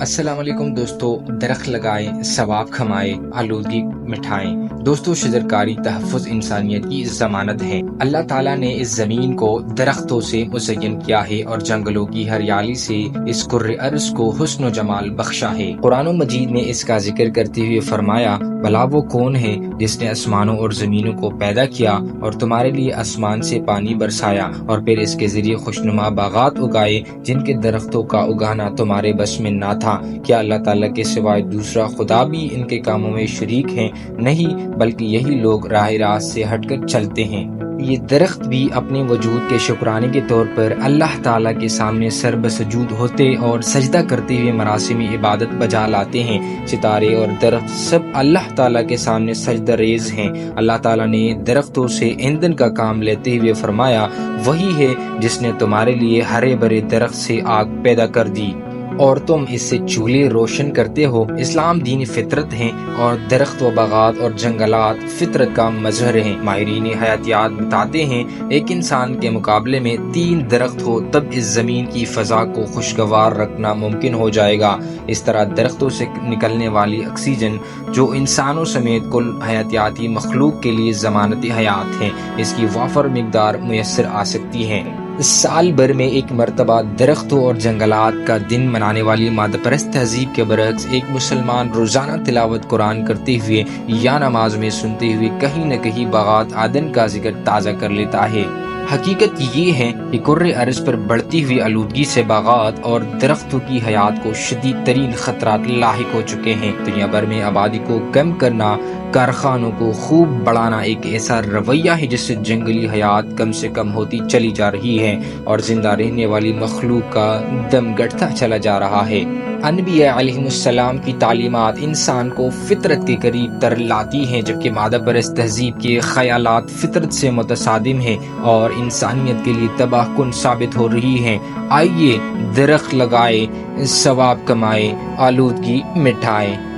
السلام علیکم دوستو، درخت لگائیں، ثواب کھمائیں، آلودگی مٹھائیں۔ دوستو، شجرکاری تحفظ انسانیت کی ضمانت ہے۔ اللہ تعالیٰ نے اس زمین کو درختوں سے مزین کیا ہے اور جنگلوں کی ہریالی سے اس کرۂ ارض کو حسن و جمال بخشا ہے۔ قرآن مجید نے اس کا ذکر کرتے ہوئے فرمایا، بھلا وہ کون ہے جس نے آسمانوں اور زمینوں کو پیدا کیا اور تمہارے لیے آسمان سے پانی برسایا اور پھر اس کے ذریعے خوشنما باغات اگائے جن کے درختوں کا اگانا تمہارے بس میں نہ تھا۔ کیا اللہ تعالیٰ کے سوائے دوسرا خدا بھی ان کے کاموں میں شریک ہیں؟ نہیں، بلکہ یہی لوگ راہ راست سے ہٹ کر چلتے ہیں۔ یہ درخت بھی اپنے وجود کے شکرانے کے طور پر اللہ تعالیٰ کے سامنے سر بسجود ہوتے اور سجدہ کرتے ہوئے مراسم عبادت بجا لاتے ہیں۔ ستارے اور درخت سب اللہ تعالیٰ کے سامنے سجدہ ریز ہیں۔ اللہ تعالیٰ نے درختوں سے ایندھن کا کام لیتے ہوئے فرمایا، وہی ہے جس نے تمہارے لیے ہرے بھرے درخت سے آگ پیدا کر دی اور تم اس سے چولہے روشن کرتے ہو۔ اسلام دین فطرت ہے اور درخت و باغات اور جنگلات فطرت کا مظہر ہیں۔ ماہرین حیاتیات بتاتے ہیں، ایک انسان کے مقابلے میں 3 درخت ہو تب اس زمین کی فضا کو خوشگوار رکھنا ممکن ہو جائے گا۔ اس طرح درختوں سے نکلنے والی آکسیجن جو انسانوں سمیت کل حیاتیاتی مخلوق کے لیے ضمانت حیات ہے، اس کی وافر مقدار میسر آ سکتی ہے۔ سال بھر میں ایک مرتبہ درختوں اور جنگلات کا دن منانے والی مادہ پرست تہذیب کے برعکس ایک مسلمان روزانہ تلاوت قرآن کرتے ہوئے یا نماز میں سنتے ہوئے کہیں نہ کہیں باغات عدن کا ذکر تازہ کر لیتا ہے۔ حقیقت یہ ہے کہ کرۂ ارض پر بڑھتی ہوئی آلودگی سے باغات اور درختوں کی حیات کو شدید ترین خطرات لاحق ہو چکے ہیں۔ دنیا بھر میں آبادی کو کم کرنا، کارخانوں کو خوب بڑھانا ایک ایسا رویہ ہے جس سے جنگلی حیات کم سے کم ہوتی چلی جا رہی ہے اور زندہ رہنے والی مخلوق کا دم گھٹتا چلا جا رہا ہے۔ انبیاء علیہ السلام کی تعلیمات انسان کو فطرت کے قریب تر لاتی ہیں، جبکہ مادہ پرست تہذیب کے خیالات فطرت سے متصادم ہیں اور انسانیت کے لیے تباہ کن ثابت ہو رہی ہیں۔ آئیے درخت لگائیں، ثواب کمائیں، آلودگی مٹھائیں۔